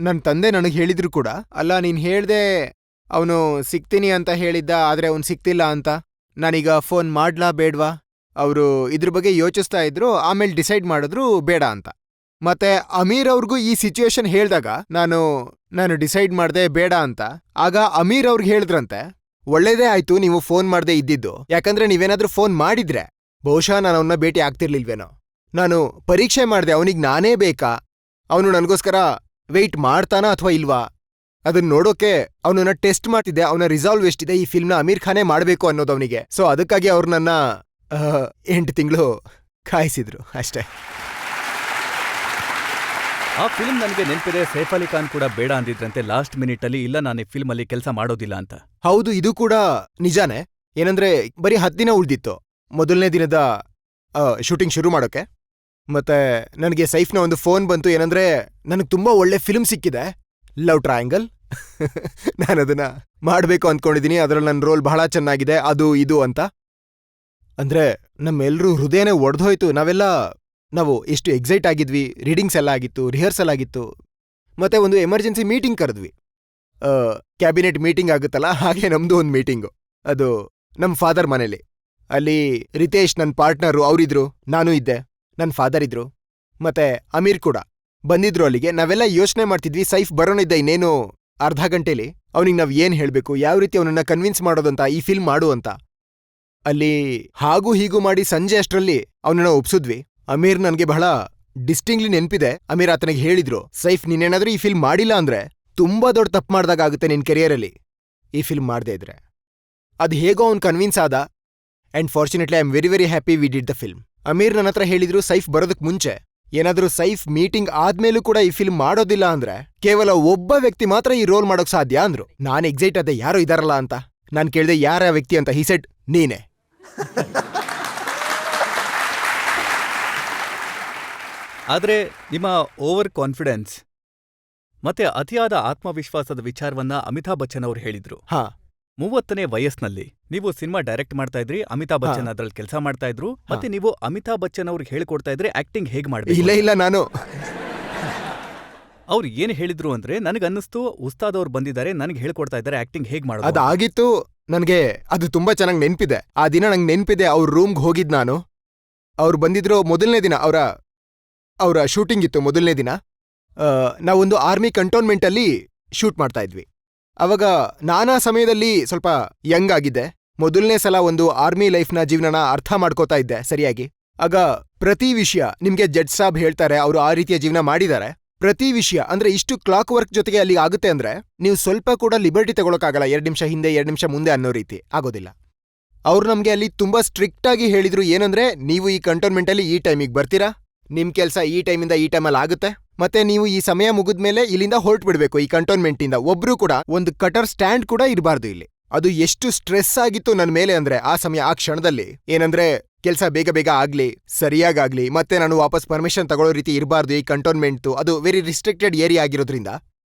ನನ್ನ ತಂದೆ ನನಗೆ ಹೇಳಿದ್ರು ಕೂಡ, ಅಲ್ಲ ನೀನ್ ಹೇಳ್ದೆ ಅವನು ಸಿಗ್ತೀನಿ ಅಂತ ಹೇಳಿದ್ದ, ಆದ್ರೆ ಅವ್ನು ಸಿಕ್ತಿಲ್ಲ ಅಂತ. ನಾನೀಗ ಫೋನ್ ಮಾಡ್ಲಾ ಬೇಡ್ವಾ? ಅವರು ಇದ್ರ ಬಗ್ಗೆ ಯೋಚಿಸ್ತಾ ಇದ್ರು. ಆಮೇಲೆ ಡಿಸೈಡ್ ಮಾಡಿದ್ರು ಬೇಡ ಅಂತ. ಮತ್ತೆ ಅಮೀರ್ ಅವ್ರಿಗೂ ಈ ಸಿಚುವೇಶನ್ ಹೇಳ್ದಾಗ ನಾನು ಡಿಸೈಡ್ ಮಾಡ್ದೆ ಬೇಡ ಅಂತ. ಆಗ ಅಮೀರ್ ಅವ್ರಿಗೆ ಹೇಳಿದ್ರಂತೆ, ಒಳ್ಳೇದೇ ಆಯ್ತು ನೀವು ಫೋನ್ ಮಾಡ್ದೆ ಇದ್ದಿದ್ದು, ಯಾಕಂದ್ರೆ ನೀವೇನಾದ್ರೂ ಫೋನ್ ಮಾಡಿದ್ರೆ ಬಹುಶಃ ನಾನು ಅವನ್ನ ಭೇಟಿ ಆಗ್ತಿರ್ಲಿಲ್ವೇನೋ. ನಾನು ಪರೀಕ್ಷೆ ಮಾಡ್ದೆ ಅವನಿಗೆ ನಾನೇ ಬೇಕಾ, ಅವನು ನನಗೋಸ್ಕರ ವೆಯ್ಟ್ ಮಾಡ್ತಾನಾ ಅಥವಾ ಇಲ್ವಾ, ಅದನ್ನ ನೋಡೋಕೆ ಅವನನ್ನ ಟೆಸ್ಟ್ ಮಾಡ್ತಿದ್ದೆ. ಅವನ ರಿಸಾಲ್ವ್ ಎಷ್ಟಿದೆ, ಈ ಫಿಲ್ಮ್ನ ಅಮೀರ್ ಖಾನೇ ಮಾಡಬೇಕು ಅನ್ನೋದು ಅವನಿಗೆ. ಸೊ ಅದಕ್ಕಾಗಿ ಅವ್ರು ನನ್ನ 8 ತಿಂಗಳು ಕಾಯಿಸಿದ್ರು ಅಷ್ಟೇ. ಆ ಫಿಲ್ಮ್ ನನಗೆ ನೆನಪಿದೆ, ಸೈಫ್ ಅಲಿ ಖಾನ್ ಕೂಡ ಬೇಡ ಅಂದಿದ್ರಂತೆ ಲಾಸ್ಟ್ ಮಿನಿಟ್ ಅಲ್ಲಿ, ಇಲ್ಲ ನಾನು ಈ ಫಿಲ್ಮ್ ಅಲ್ಲಿ ಕೆಲಸ ಮಾಡೋದಿಲ್ಲ ಅಂತ. ಹೌದು, ಇದು ಕೂಡ ನಿಜಾನೇ. ಏನಂದ್ರೆ ಬರೀ 10 ದಿನ ಉಳ್ದಿತ್ತು ಮೊದಲನೇ ದಿನದ ಶೂಟಿಂಗ್ ಶುರು ಮಾಡೋಕೆ. ಮತ್ತೆ ನನಗೆ ಸೈಫ್ನ ಒಂದು ಫೋನ್ ಬಂತು, ಏನಂದ್ರೆ ನನಗೆ ತುಂಬಾ ಒಳ್ಳೆ ಫಿಲ್ಮ್ ಸಿಕ್ಕಿದೆ, ಲವ್ ಟ್ರಯಾಂಗಲ್. ನಾನದನ್ನ ಮಾಡ್ಬೇಕು ಅಂದ್ಕೊಂಡಿದ್ದೀನಿ, ಅದರಲ್ಲಿ ನನ್ನ ರೋಲ್ ಬಹಳ ಚೆನ್ನಾಗಿದೆ, ಅದು ಇದು ಅಂತ. ಅಂದ್ರೆ ನಮ್ಮೆಲ್ರೂ ಹೃದಯನೇ ಒಡೆದೋಯ್ತು. ನಾವು ಎಷ್ಟು ಎಕ್ಸೈಟ್ ಆಗಿದ್ವಿ. ರೀಡಿಂಗ್ಸ್ ಎಲ್ಲ ಆಗಿತ್ತು, ರಿಹರ್ಸಲ್ ಆಗಿತ್ತು, ಮತ್ತೆ ಒಂದು ಎಮರ್ಜೆನ್ಸಿ ಮೀಟಿಂಗ್ ಕರೆದ್ವಿ. ಕ್ಯಾಬಿನೆಟ್ ಮೀಟಿಂಗ್ ಆಗುತ್ತಲ್ಲ, ಹಾಗೆ ನಮ್ದು ಒಂದು ಮೀಟಿಂಗು. ಅದು ನಮ್ಮ ಫಾದರ್ ಮನೇಲಿ. ಅಲ್ಲಿ ರಿತೇಶ್ ನನ್ನ ಪಾರ್ಟ್ನರು ಅವರಿದ್ರು, ನಾನು ಇದ್ದೆ, ನನ್ನ ಫಾದರ್ ಇದ್ರು, ಮತ್ತೆ ಅಮೀರ್ ಕೂಡ ಬಂದಿದ್ರು ಅಲ್ಲಿಗೆ. ನಾವೆಲ್ಲ ಯೋಚನೆ ಮಾಡ್ತಿದ್ವಿ, ಸೈಫ್ ಬರೋನಿದ್ದ ಇನ್ನೇನು ಅರ್ಧ ಗಂಟೆಲಿ, ಅವನಿಗೆ ನಾವು ಏನ್ ಹೇಳ್ಬೇಕು, ಯಾವ ರೀತಿ ಅವನನ್ನ ಕನ್ವಿನ್ಸ್ ಮಾಡೋದಂತ, ಈ ಫಿಲ್ಮ್ ಮಾಡು ಅಂತ. ಅಲ್ಲಿ ಹಾಗೂ ಹೀಗೂ ಮಾಡಿ ಸಂಜೆ ಅಷ್ಟರಲ್ಲಿ ಅವನನ್ನ ಒಪ್ಸಿದ್ವಿ. ಅಮೀರ್ ನನಗೆ ಬಹಳ ಡಿಸ್ಟಿಂಗ್ಲಿ ನೆನ್ಪಿದೆ. ಅಮೀರ್ ಆತನಿಗೆ ಹೇಳಿದ್ರು, ಸೈಫ್ ನೀನೇನಾದ್ರೂ ಈ ಫಿಲ್ಮ್ ಮಾಡಿಲ್ಲ ಅಂದ್ರೆ ತುಂಬಾ ದೊಡ್ಡ ತಪ್ಪು ಮಾಡ್ದಾಗುತ್ತೆ ನಿನ್ ಕೆರಿಯರಲ್ಲಿ, ಈ ಫಿಲ್ಮ್ ಮಾಡದೇ ಇದ್ರೆ. ಅದು ಹೇಗೋ ಅವ್ನು ಕನ್ವಿನ್ಸ್ ಆದ. And fortunately I am very very happy we did the film. Aamir ನನ್ನ ಹತ್ರ ಹೇಳಿದ್ರು, ಸೈಫ್ ಬರೋದಕ್ ಮುಂಚೆ ಏನಾದ್ರೂ ಸೈಫ್ ಮೀಟಿಂಗ್ ಆದ್ಮೇಲೂ ಕೂಡ ಈ ಫಿಲ್ಮ್ ಮಾಡೋದಿಲ್ಲ ಅಂದ್ರೆ ಕೇವಲ ಒಬ್ಬ ವ್ಯಕ್ತಿ ಮಾತ್ರ ಈ ರೋಲ್ ಮಾಡೋಕ್ ಸಾಧ್ಯ ಅಂದ್ರು. ನಾನು ಎಕ್ಸೈಟ್ ಆದೆ, ಯಾರೋ ಇದಾರಲ್ಲ ಅಂತ. ನಾನು ಕೇಳ್ದೆ ಯಾರ ವ್ಯಕ್ತಿ ಅಂತ. ಹಿ ಸೆಡ್, ನೀನೆ. ಆದ್ರೆ ನಿಮ್ಮ ಓವರ್ ಕಾನ್ಫಿಡೆನ್ಸ್ ಮತ್ತೆ ಅತಿಯಾದ ಆತ್ಮವಿಶ್ವಾಸದ ವಿಚಾರವನ್ನ ಅಮಿತಾಬ್ ಬಚ್ಚನ್ ಅವರು ಹೇಳಿದ್ರು. ಹಾ, 30ನೇ ವಯಸ್ಸಿನಲ್ಲಿ ನೀವು ಸಿನಿಮಾ ಡೈರೆಕ್ಟ್ ಮಾಡ್ತಾ ಇದ್ರಿ, ಅಮಿತಾಬ್ ಬಚ್ಚನ್ ಅದ್ರಲ್ಲಿ ಕೆಲಸ ಮಾಡ್ತಾ ಇದ್ರು, ಮತ್ತೆ ನೀವು ಅಮಿತಾಬ್ ಬಚ್ಚನ್ ಅವ್ರಿಗೆ ಹೇಳ್ಕೊಡ್ತಾ ಇದ್ರಿ ಆಕ್ಟಿಂಗ್ ಹೇಗ್ ಮಾಡ್ಬೇಕು. ಇಲ್ಲ ನಾನು ಅವ್ರು ಏನ್ ಹೇಳಿದ್ರು ಅಂದ್ರೆ, ನನಗನ್ನಿಸ್ತು ಉಸ್ತಾದ್ ಅವ್ರು ಬಂದಿದ್ದಾರೆ, ನನಗೆ ಹೇಳ್ಕೊಡ್ತಾ ಇದ್ದಾರೆ ಆಕ್ಟಿಂಗ್ ಹೇಗ್ ಮಾಡೋದು. ಅದಾಗಿತ್ತು. ನನಗೆ ಅದು ತುಂಬಾ ಚೆನ್ನಾಗಿ ನೆನ್ಪಿದೆ. ಆ ದಿನ ನಂಗೆ ನೆನ್ಪಿದೆ, ಅವ್ರ ರೂಮ್ಗೆ ಹೋಗಿದ್ ನಾನು. ಅವ್ರು ಬಂದಿದ್ರು ಮೊದಲನೇ ದಿನ, ಅವರ ಶೂಟಿಂಗ್ ಇತ್ತು ಮೊದಲನೇ ದಿನ. ನಾವೊಂದು ಆರ್ಮಿ ಕಂಟೋನ್ಮೆಂಟ್ ಅಲ್ಲಿ ಶೂಟ್ ಮಾಡ್ತಾ ಇದ್ವಿ. ಅವಾಗ ನಾನಾ ಸಮಯದಲ್ಲಿ ಸ್ವಲ್ಪ ಯಂಗ್ ಆಗಿದ್ದೆ. ಮೊದಲನೇ ಸಲ ಒಂದು ಆರ್ಮಿ ಲೈಫ್ನ ಜೀವನನ ಅರ್ಥ ಮಾಡ್ಕೋತಾ ಇದ್ದೆ ಸರಿಯಾಗಿ. ಆಗ ಪ್ರತಿ ವಿಷಯ ನಿಮ್ಗೆ ಜಡ್ಜ್ ಸಾಬ್ ಹೇಳ್ತಾರೆ, ಅವರು ಆ ರೀತಿಯ ಜೀವನ ಮಾಡಿದ್ದಾರೆ. ಪ್ರತಿ ವಿಷಯ ಅಂದ್ರೆ ಇಷ್ಟು ಕ್ಲಾಕ್ ವರ್ಕ್ ಜೊತೆಗೆ ಅಲ್ಲಿ ಆಗುತ್ತೆ ಅಂದ್ರೆ ನೀವು ಸ್ವಲ್ಪ ಕೂಡ ಲಿಬರ್ಟಿ ತಗೊಳಕ್ಕಾಗಲ್ಲ, 2 ನಿಮಿಷ ಹಿಂದೆ 2 ನಿಮಿಷ ಮುಂದೆ ಅನ್ನೋ ರೀತಿ ಆಗೋದಿಲ್ಲ. ಅವ್ರು ನಮ್ಗೆ ಅಲ್ಲಿ ತುಂಬಾ ಸ್ಟ್ರಿಕ್ಟ್ ಆಗಿ ಹೇಳಿದ್ರು, ಏನಂದ್ರೆ ನೀವು ಈ ಕಂಟೋನ್ಮೆಂಟ್ ಅಲ್ಲಿ ಈ ಟೈಮಿಗೆ ಬರ್ತೀರಾ, ನಿಮ್ ಕೆಲ್ಸ ಈ ಟೈಮಿಂದ ಈ ಟೈಮಲ್ಲಿ ಆಗುತ್ತೆ, ಮತ್ತೆ ನೀವು ಈ ಸಮಯ ಮುಗಿದ್ಮೇಲೆ ಇಲ್ಲಿಂದ ಹೊರಟ್ಬಿಡ್ಬೇಕು ಈ ಕಂಟೋನ್ಮೆಂಟಿಂದ. ಒಬ್ರು ಕೂಡ ಒಂದು ಕಟರ್ ಸ್ಟ್ಯಾಂಡ್ ಕೂಡ ಇರಬಾರ್ದು ಇಲ್ಲಿ. ಅದು ಎಷ್ಟು ಸ್ಟ್ರೆಸ್ ಆಗಿತ್ತು ನನ್ನ ಮೇಲೆ ಅಂದ್ರೆ ಆ ಸಮಯ, ಆ ಕ್ಷಣದಲ್ಲಿ. ಏನಂದ್ರೆ ಕೆಲ್ಸ ಬೇಗ ಬೇಗ ಆಗ್ಲಿ, ಸರಿಯಾಗ್ಲಿ, ಮತ್ತೆ ನಾನು ವಾಪಸ್ ಪರ್ಮಿಷನ್ ತಗೊಳ್ಳೋ ರೀತಿ ಇರಬಾರ್ದು ಈ ಕಂಟೋನ್ಮೆಂಟ್. ಅದು ವೆರಿ ರಿಸ್ಟ್ರಿಕ್ಟೆಡ್ ಏರಿಯಾ ಆಗಿರೋದ್ರಿಂದ.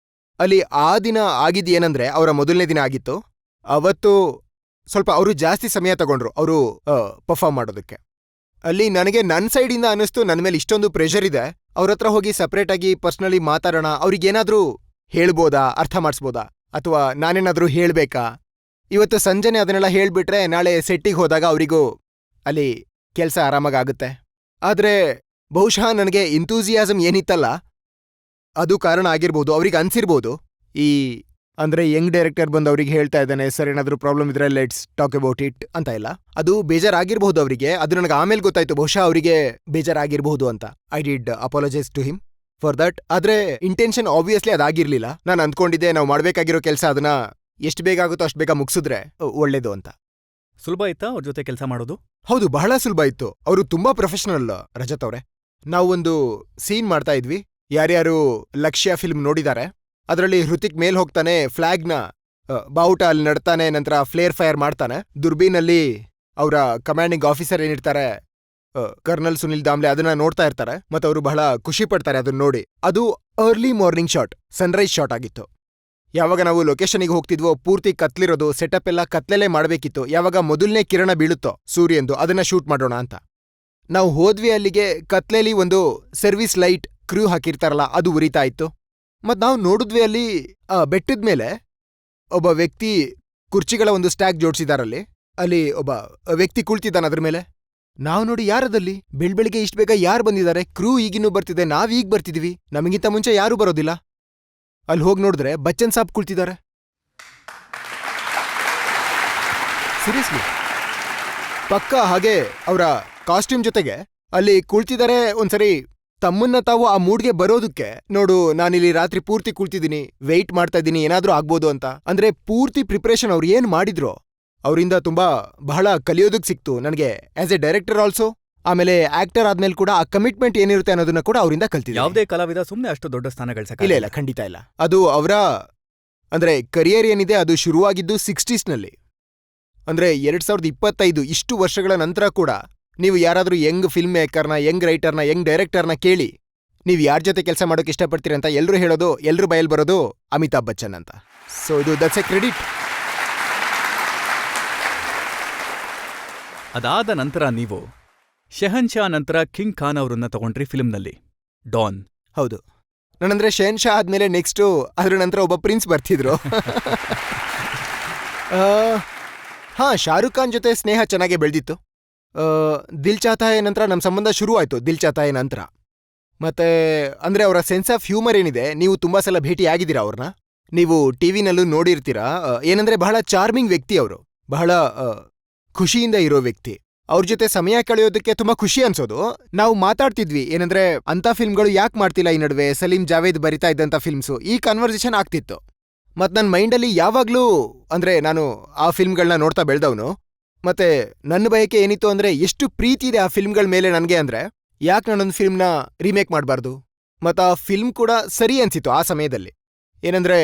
ಅಲ್ಲಿ ಆ ದಿನ ಆಗಿದ್ದೇನಂದ್ರೆ ಅವರ ಮೊದಲನೇ ದಿನ ಆಗಿತ್ತು. ಅವತ್ತು ಸ್ವಲ್ಪ ಅವರು ಜಾಸ್ತಿ ಸಮಯ ತಗೊಂಡ್ರು ಅವರು ಪರ್ಫಾರ್ಮ್ ಮಾಡೋದಕ್ಕೆ. ಅಲ್ಲಿ ನನಗೆ ನನ್ನ ಸೈಡಿಂದ ಅನ್ನಿಸ್ತು, ನನ್ನ ಮೇಲೆ ಇಷ್ಟೊಂದು ಪ್ರೆಷರ್ ಇದೆ, ಅವ್ರ ಹತ್ರ ಹೋಗಿ ಸಪ್ರೇಟ್ ಆಗಿ ಪರ್ಸ್ನಲಿ ಮಾತಾಡೋಣ, ಅವ್ರಿಗೇನಾದ್ರೂ ಹೇಳ್ಬೋದಾ, ಅರ್ಥ ಮಾಡಿಸ್ಬೋದಾ, ಅಥವಾ ನಾನೇನಾದ್ರೂ ಹೇಳ್ಬೇಕಾ. ಇವತ್ತು ಸಂಜೆನೆ ಅದನ್ನೆಲ್ಲ ಹೇಳ್ಬಿಟ್ರೆ ನಾಳೆ ಸೆಟ್ಟಿಗೆ ಹೋದಾಗ ಅವರಿಗೂ ಅಲ್ಲಿ ಕೆಲಸ ಆರಾಮಾಗುತ್ತೆ. ಆದ್ರೆ ಬಹುಶಃ ನನಗೆ ಇಂತೂಸಿಯಾಸಮ್ ಏನಿತ್ತಲ್ಲ ಅದು ಕಾರಣ ಆಗಿರ್ಬೋದು. ಅವ್ರಿಗೆ ಅನ್ಸಿರ್ಬೋದು, ಈ ಅಂದ್ರೆ ಯಂಗ್ ಡೈರೆಕ್ಟರ್ ಬಂದು ಅವ್ರಿಗೆ ಹೇಳ್ತಾ ಇದ್ದಾನೆ, ಸರ್ ಏನಾದ್ರೂ ಪ್ರಾಬ್ಲಮ್ ಇದ್ರೆ ಲೆಟ್ಸ್ ಟಾಕ್ ಅಬೌಟ್ ಇಟ್ ಅಂತ ಇಲ್ಲ. ಅದು ಬೇಜಾರಾಗಿರ್ಬಹುದು ಅವರಿಗೆ. ಅದು ನನಗೆ ಆಮೇಲೆ ಗೊತ್ತಾಯ್ತು, ಬಹುಶಃ ಅವರಿಗೆ ಬೇಜಾರಾಗಿರ್ಬಹುದು ಅಂತ. I did apologise to him for that. ಆದ್ರೆ ಇಂಟೆನ್ಷನ್ ಆಬ್ವಿಯಸ್ಲಿ ಅದಾಗಿರ್ಲಿಲ್ಲ. ನಾನು ಅಂದ್ಕೊಂಡಿದ್ದೆ ನಾವು ಮಾಡ್ಬೇಕಾಗಿರೋ ಕೆಲಸ ಅದನ್ನ ಎಷ್ಟು ಬೇಗ ಆಗುತ್ತೋ ಅಷ್ಟು ಬೇಗ ಮುಗಿಸಿದ್ರೆ ಒಳ್ಳೇದು ಅಂತ. ಸುಲಭ ಇತ್ತಾ ಅವ್ರ ಜೊತೆ ಕೆಲಸ ಮಾಡೋದು? ಹೌದು, ಬಹಳ ಸುಲಭ ಇತ್ತು. ಅವರು ತುಂಬಾ ಪ್ರೊಫೆಷನಲ್ ರಜತ್ ಅವ್ರೆ. ನಾವು ಒಂದು ಸೀನ್ ಮಾಡ್ತಾ ಇದ್ವಿ. ಯಾರ್ಯಾರು ಲಕ್ಷ್ಯ ಫಿಲ್ಮ್ ನೋಡಿದ್ದಾರೆ, ಅದರಲ್ಲಿ ಹೃತಿಕ್ ಮೇಲ್ ಹೋಗ್ತಾನೆ, ಫ್ಲಾಗ್ನ ಬಾವುಟ ಅಲ್ಲಿ ನಡ್ತಾನೆ, ನಂತರ ಫ್ಲೇರ್ ಫೈರ್ ಮಾಡ್ತಾನೆ. ದುರ್ಬೀನಲ್ಲಿ ಅವರ ಕಮಾಂಡಿಂಗ್ ಆಫೀಸರ್ ಏನಿರ್ತಾರೆ, ಕರ್ನಲ್ ಸುನಿಲ್ ದಾಮ್ಲೆ, ಅದನ್ನ ನೋಡ್ತಾ ಇರ್ತಾರೆ. ಮತ್ತೆ ಅವರು ಬಹಳ ಖುಷಿ ಪಡ್ತಾರೆ ಅದನ್ನ ನೋಡಿ. ಅದು early morning shot, Sunrise shot ಆಗಿತ್ತು. ಯಾವಾಗ ನಾವು ಲೊಕೇಶನ್ಗೆ ಹೋಗ್ತಿದ್ವೋ ಪೂರ್ತಿ ಕತ್ಲಿರೋದು, ಸೆಟಪ್ ಎಲ್ಲ ಕತ್ಲೆಲ್ಲೇ ಮಾಡ್ಬೇಕಿತ್ತು. ಯಾವಾಗ ಮೊದಲನೇ ಕಿರಣ ಬೀಳುತ್ತೋ ಸೂರ್ಯಂದು, ಅದನ್ನ ಶೂಟ್ ಮಾಡೋಣ ಅಂತ ನಾವು ಹೋದ್ವಿ. ಅಲ್ಲಿಗೆ ಕತ್ಲೆಲಿ ಒಂದು ಸರ್ವಿಸ್ ಲೈಟ್ ಕ್ರೂ ಹಾಕಿರ್ತಾರಲ್ಲ, ಅದು ಉರಿತಾ ಇತ್ತು. ಮತ್ ನಾವು ನೋಡಿದ್ವಿ ಅಲ್ಲಿ ಬೆಟ್ಟದ ಮೇಲೆ ಒಬ್ಬ ವ್ಯಕ್ತಿ ಕುರ್ಚಿಗಳ ಒಂದು ಸ್ಟ್ಯಾಕ್ ಜೋಡಿಸಿದಾರಲ್ಲಿ. ಅಲ್ಲಿ ಒಬ್ಬ ವ್ಯಕ್ತಿ ಕುಳಿತಿದ್ದಾನ ಅದ್ರ ಮೇಲೆ. ನಾವ್ ನೋಡಿ ಯಾರದಲ್ಲಿ ಬೆಳ್ಬೆಳಿಗ್ಗೆ ಇಷ್ಟ ಬೇಗ ಯಾರು ಬಂದಿದ್ದಾರೆ, ಕ್ರೂ ಈಗಿನ್ನೂ ಬರ್ತಿದೆ, ನಾವ್ ಈಗ ಬರ್ತಿದೀವಿ, ನಮಗಿಂತ ಮುಂಚೆ ಯಾರೂ ಬರೋದಿಲ್ಲ. ಅಲ್ಲಿ ಹೋಗಿ ನೋಡಿದ್ರೆ ಬಚ್ಚನ್ ಸಾಬ್ ಕುಳ್ತಿದ್ದಾರೆ. ಸೀರಿಯಸ್ಲಿ ಪಕ್ಕ ಹಾಗೆ ಅವರ ಕಾಸ್ಟ್ಯೂಮ್ ಜೊತೆಗೆ ಅಲ್ಲಿ ಕುಳ್ತಿದ್ದಾರೆ. ಒಂದ್ಸರಿ ತಮ್ಮನ್ನ ತಾವು ಆ ಮೂಡ್ಗೆ ಬರೋದಕ್ಕೆ, ನೋಡು ನಾನಿಲ್ಲಿ ರಾತ್ರಿ ಪೂರ್ತಿ ಕುಳ್ತಿದ್ದೀನಿ, ವೆಯ್ಟ್ ಮಾಡ್ತಾ ಇದ್ದೀನಿ ಏನಾದ್ರೂ ಆಗ್ಬೋದು ಅಂತ. ಅಂದ್ರೆ ಪೂರ್ತಿ ಪ್ರಿಪ್ರೇಷನ್ ಅವ್ರು ಏನ್ ಮಾಡಿದ್ರು ಅವರಿಂದ ತುಂಬಾ ಬಹಳ ಕಲಿಯೋದಕ್ಕೆ ಸಿಕ್ತು ನನಗೆ ಆಸ್ ಎ ಡೈರೆಕ್ಟರ್ ಆಲ್ಸೋ. ಆಮೇಲೆ ಆಕ್ಟರ್ ಆದ್ಮೇಲೆ ಕೂಡ ಆ ಕಮಿಟ್ಮೆಂಟ್ ಏನಿರುತ್ತೆ ಅನ್ನೋದನ್ನ ಕೂಡ ಅವರಿಂದ ಕಲ್ತಿದ್ದೆ. ಯಾವುದೇ ಕಲಾವಿದ ಸುಮ್ಮನೆ ಅಷ್ಟು ದೊಡ್ಡ ಸ್ಥಾನ ಗಳಿಸಕ್ಕೆ ಇಲ್ಲ ಖಂಡಿತ ಇಲ್ಲ. ಅದು ಅವರ ಅಂದ್ರೆ ಕರಿಯರ್ ಏನಿದೆ ಅದು ಶುರುವಾಗಿದ್ದು 60s ಅಂದ್ರೆ 2025 ಇಷ್ಟು ವರ್ಷಗಳ ನಂತರ ಕೂಡ ನೀವು ಯಾರಾದ್ರೂ ಯಂಗ್ ಫಿಲ್ಮ್ ಮೇಕರ್ನ, ಯಂಗ್ ರೈಟರ್ನ, ಯಂಗ್ ಡೈರೆಕ್ಟರ್ನ ಕೇಳಿ ನೀವು ಯಾರ ಜೊತೆ ಕೆಲಸ ಮಾಡೋಕೆ ಇಷ್ಟಪಡ್ತೀರಿ ಅಂತ ಎಲ್ಲರೂ ಹೇಳೋದು, ಎಲ್ಲರೂ ಬಯಲ್ ಬರೋದು ಅಮಿತಾಬ್ ಬಚ್ಚನ್ ಅಂತ. ಸೊ ಇದು ದಟ್ಸ್ ಎ ಕ್ರೆಡಿಟ್. ಅದಾದ ನಂತರ ನೀವು ಶೆಹನ್ಶಾ ನಂತರ ಕಿಂಗ್ ಖಾನ್ ಅವರನ್ನ ತಗೊಂಡ್ರಿ ಫಿಲ್ಮ್ನಲ್ಲಿ ಡಾನ್. ಹೌದು, ನಾನಂದ್ರೆ ಶೆಹನ್ಶಾ ಆದ್ಮೇಲೆ ನೆಕ್ಸ್ಟು ಅದ್ರ ನಂತರ ಒಬ್ಬ ಪ್ರಿನ್ಸ್ ಬರ್ತಿದ್ರು. ಹಾ, ಶಾರುಖ್ ಖಾನ್ ಜೊತೆ ಸ್ನೇಹ ಚೆನ್ನಾಗೇ ಬೆಳೆದಿತ್ತು. ದಿಲ್ ಚಾಹತಾ ಹೈ ನಂತರ ನಮ್ಮ ಸಂಬಂಧ ಶುರು ಆಯ್ತು. ದಿಲ್ ಚಾಹತಾ ಹೈ ನಂತರ ಮತ್ತೆ ಅಂದ್ರೆ ಅವರ ಸೆನ್ಸ್ ಆಫ್ ಹ್ಯೂಮರ್ ಏನಿದೆ, ನೀವು ತುಂಬಾ ಸಲ ಭೇಟಿ ಆಗಿದ್ದೀರಾ ಅವ್ರನ್ನ, ನೀವು ಟಿವಿನಲ್ಲೂ ನೋಡಿರ್ತೀರಾ. ಏನಂದ್ರೆ ಬಹಳ ಚಾರ್ಮಿಂಗ್ ವ್ಯಕ್ತಿ ಅವರು, ಬಹಳ ಖುಷಿಯಿಂದ ಇರೋ ವ್ಯಕ್ತಿ. ಅವ್ರ ಜೊತೆ ಸಮಯ ಕಳೆಯೋದಕ್ಕೆ ತುಂಬಾ ಖುಷಿ ಅನ್ಸೋದು. ನಾವು ಮಾತಾಡ್ತಿದ್ವಿ ಏನಂದ್ರೆ ಅಂತ ಫಿಲ್ಮ್ಗಳು ಯಾಕೆ ಮಾಡ್ತಿಲ್ಲ ಈ ನಡುವೆ, ಸಲೀಂ ಜಾವೇದ್ ಬರಿತಾ ಇದ್ದಂಥ ಫಿಲ್ಮ್ಸು, ಈ ಕನ್ವರ್ಸೇಷನ್ ಆಗ್ತಿತ್ತು. ಮತ್ ನನ್ನ ಮೈಂಡಲ್ಲಿ ಯಾವಾಗ್ಲೂ ಅಂದ್ರೆ ನಾನು ಆ ಫಿಲ್ಮ್ಗಳನ್ನ ನೋಡ್ತಾ ಬೆಳೆದವನು. ಮತ್ತೆ ನನ್ನ ಬಯಕೆ ಏನಿತ್ತು ಅಂದ್ರೆ ಎಷ್ಟು ಪ್ರೀತಿ ಇದೆ ಆ ಫಿಲ್ಮ್ಗಳ ಮೇಲೆ ನನಗೆ ಅಂದ್ರೆ ಯಾಕೆ ನಾನೊಂದು ಫಿಲ್ಮ್ನ ರೀಮೇಕ್ ಮಾಡಬಾರ್ದು. ಮತ್ತು ಆ ಫಿಲ್ಮ್ ಕೂಡ ಸರಿ ಅನ್ಸಿತ್ತು ಆ ಸಮಯದಲ್ಲಿ, ಏನಂದ್ರೆ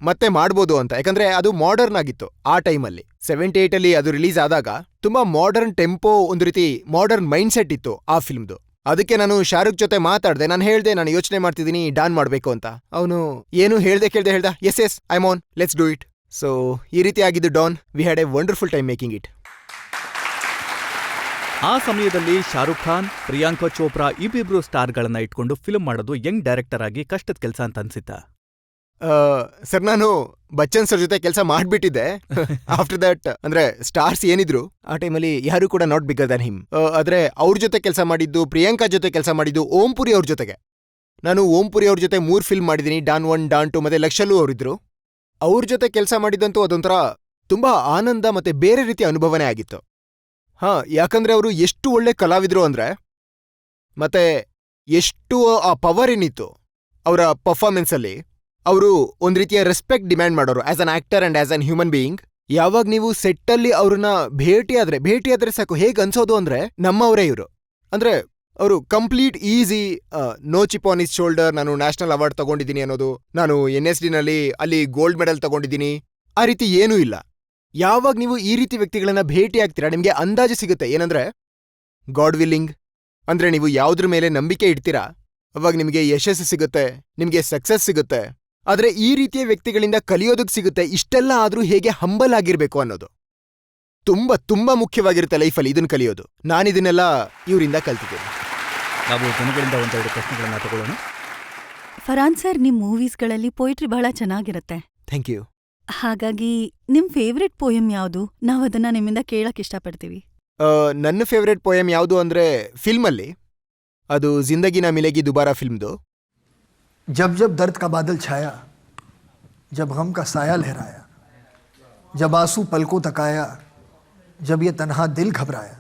ಮತ್ತೆ ಮಾಡ್ಬೋದು ಅಂತ. ಯಾಕಂದ್ರೆ ಅದು ಮಾಡರ್ನ್ ಆಗಿತ್ತು ಆ ಟೈಮಲ್ಲಿ. 78 ಅದು ರಿಲೀಸ್ ಆದಾಗ ತುಂಬಾ ಮಾಡರ್ನ್ ಟೆಂಪೋ, ಒಂದು ರೀತಿ ಮಾಡರ್ನ್ ಮೈಂಡ್ಸೆಟ್ ಇತ್ತು ಆ ಫಿಲ್ಮ್ದು. ಅದಕ್ಕೆ ನಾನು ಶಾರುಖ್ ಜೊತೆ ಮಾತಾಡ್ದೆ. ನಾನು ಹೇಳ್ದೆ ನಾನು ಯೋಚನೆ ಮಾಡ್ತಿದ್ದೀನಿ ಡಾನ್ ಮಾಡ್ಬೇಕು ಅಂತ. ಅವನು ಏನು ಹೇಳ್ದೆ S I'm on, let's do it. So ಈ ರೀತಿ ಆಗಿದ್ದು Don. We had A wonderful time making it. ಆ ಸಮಯದಲ್ಲಿ ಶಾರುಖ್ ಖಾನ್, ಪ್ರಿಯಾಂಕಾ ಚೋಪ್ರಾ ಇಬ್ಬಿಬ್ರು ಸ್ಟಾರ್ಗಳನ್ನ ಇಟ್ಕೊಂಡು ಫಿಲ್ಮ್ ಮಾಡೋದು ಯಂಗ್ ಡೈರೆಕ್ಟರ್ ಆಗಿ ಕಷ್ಟದ ಕೆಲಸ ಅಂತ ಅನ್ಸಿತ್ತ? ಸರ್, ನಾನು ಬಚ್ಚನ್ ಸರ್ ಜೊತೆ ಕೆಲಸ ಮಾಡ್ಬಿಟ್ಟಿದ್ದೆ. ಆಫ್ಟರ್ ದಟ್ ಅಂದ್ರೆ ಸ್ಟಾರ್ಸ್ ಏನಿದ್ರು ಆ ಟೈಮಲ್ಲಿ ಯಾರು ಕೂಡ ನಾಟ್ ಬಿಗರ್ ದನ್ ಹಿಮ್. ಆದ್ರೆ ಅವ್ರ ಜೊತೆ ಕೆಲಸ ಮಾಡಿದ್ದು, ಪ್ರಿಯಾಂಕಾ ಜೊತೆ ಕೆಲಸ ಮಾಡಿದ್ದು, ಓಂಪುರಿ ಅವ್ರ ಜೊತೆಗೆ. ನಾನು ಓಂಪುರಿ ಅವ್ರ ಜೊತೆ 3 ಫಿಲ್ಮ್ ಮಾಡಿದ್ದೀನಿ, ಡಾನ್ 1, ಡಾನ್ 2 ಮತ್ತೆ ಲಕ್ಷಲ್ಲೂ ಅವರಿದ್ರು. ಅವ್ರ ಜೊತೆ ಕೆಲಸ ಮಾಡಿದ್ದಂತೂ ಅದೊಂಥರ ತುಂಬಾ ಆನಂದ ಮತ್ತೆ ಬೇರೆ ರೀತಿಯ ಅನುಭವನೇ ಆಗಿತ್ತು. ಯಾಕಂದ್ರೆ ಅವರು ಎಷ್ಟು ಒಳ್ಳೆ ಕಲಾವಿದ್ರು ಅಂದ್ರೆ, ಮತ್ತೆ ಎಷ್ಟು ಆ ಪವರ್ ಏನಿತ್ತು ಅವರ ಪರ್ಫಾರ್ಮೆನ್ಸಲ್ಲಿ. ಅವರು ಒಂದ್ ರೀತಿಯ ರೆಸ್ಪೆಕ್ಟ್ ಡಿಮ್ಯಾಂಡ್ ಮಾಡೋರು as an actor and as an human being. ಯಾವಾಗ ನೀವು ಸೆಟ್ಟಲ್ಲಿ ಅವ್ರನ್ನ ಭೇಟಿಯಾದ್ರೆ ಸಾಕು ಹೇಗ್ ಅನ್ಸೋದು ಅಂದ್ರೆ ನಮ್ಮವರೇ ಇವರು. ಅಂದ್ರೆ ಅವರು complete easy, no chip on his shoulder. ನಾನು ನ್ಯಾಷನಲ್ ಅವಾರ್ಡ್ ತಗೊಂಡಿದ್ದೀನಿ ಅನ್ನೋದು, ನಾನು NSD ನಲ್ಲಿ ಅಲ್ಲಿ ಗೋಲ್ಡ್ ಮೆಡಲ್ ತಗೊಂಡಿದ್ದೀನಿ, ಆ ರೀತಿ ಏನೂ ಇಲ್ಲ. ಯಾವಾಗ ನೀವು ಈ ರೀತಿ ವ್ಯಕ್ತಿಗಳನ್ನ ಭೇಟಿ ಆಗ್ತೀರಾ ನಿಮ್ಗೆ ಅಂದಾಜು ಸಿಗುತ್ತೆ ಏನಂದ್ರೆ ಗಾಡ್ ವಿಲ್ಲಿಂಗ್, ಅಂದ್ರೆ ನೀವು ಯಾವ್ದ್ರ ಮೇಲೆ ನಂಬಿಕೆ ಇಡ್ತೀರಾ ಅವಾಗ ನಿಮ್ಗೆ ಯಶಸ್ಸು ಸಿಗುತ್ತೆ, ನಿಮ್ಗೆ ಸಕ್ಸಸ್ ಸಿಗುತ್ತೆ. ಆದ್ರೆ ಈ ರೀತಿಯ ವ್ಯಕ್ತಿಗಳಿಂದ ಕಲಿಯೋದಕ್ಕೆ ಸಿಗುತ್ತೆ ಇಷ್ಟೆಲ್ಲ ಆದ್ರೂ ಹೇಗೆ ಹಂಬಲ್ ಆಗಿರ್ಬೇಕು ಅನ್ನೋದು ತುಂಬಾ ತುಂಬಾ ಮುಖ್ಯವಾಗಿರುತ್ತೆ ಲೈಫಲ್ಲಿ. ಇದನ್ನ ಕಲಿಯೋದು ನಾನಿದನ್ನೆಲ್ಲ ಇವರಿಂದ ಕಲ್ತಿದ್ದೀನಿ. ನಾವು ಜನಗಳಿಂದ ಒಂದೆರಡು ಪ್ರಶ್ನೆಗಳನ್ನ ತಗೊಳ್ಳೋಣ. ಫರಾನ್ ಸರ್, ನಿಮ್ ಮೂವೀಸ್ಗಳಲ್ಲಿ ಪೋಯಿಟ್ರಿ ಬಹಳ ಚೆನ್ನಾಗಿರುತ್ತೆ. Thank you. ಹಾಗಾಗಿ ನಿಮ್ ಫೇವ್ರೆಟ್ ಪೋಯಮ್ ಯಾವುದು? ನಾವದನ್ನ ನಿಮ್ಮಿಂದ ಕೇಳಕ್ ಇಷ್ಟಪಡ್ತೀವಿ. ನನ್ನ ಫೇವ್ರೆಟ್ ಪೋಯಮ್ ಯಾವುದು ಅಂದ್ರೆ ಫಿಲ್ಮಲ್ಲಿ ಅದು ಜಿಂದಗಿ ನಾ ಮಿಲೇಗಿ ದುಬಾರಾ ಫಿಲ್ಮ್ದು. जब जब दर्द का बादल छाया, जब गम का साया लहराया, जब आंसू पलकों तक आया, जब ये तन्हा दिल घबराया,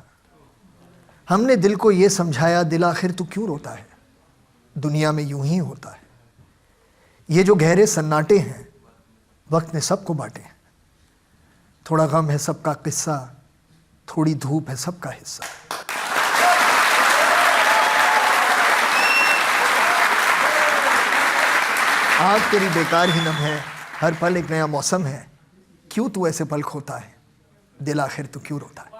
हमने दिल को ये समझाया दिल आखिर तू क्यों रोता है, दुनिया में यूं ही होता है, ये जो गहरे सन्नाटे हैं वक्त ने सबको बांटे हैं, थोड़ा गम है सबका किस्सा, थोड़ी धूप है सबका हिस्सा. आग तेरी बेकार ही नम है, हर पल एक नया मौसम है, क्यों तू ऐसे पल खोता है, दिल आखिर तू क्यों रोता है.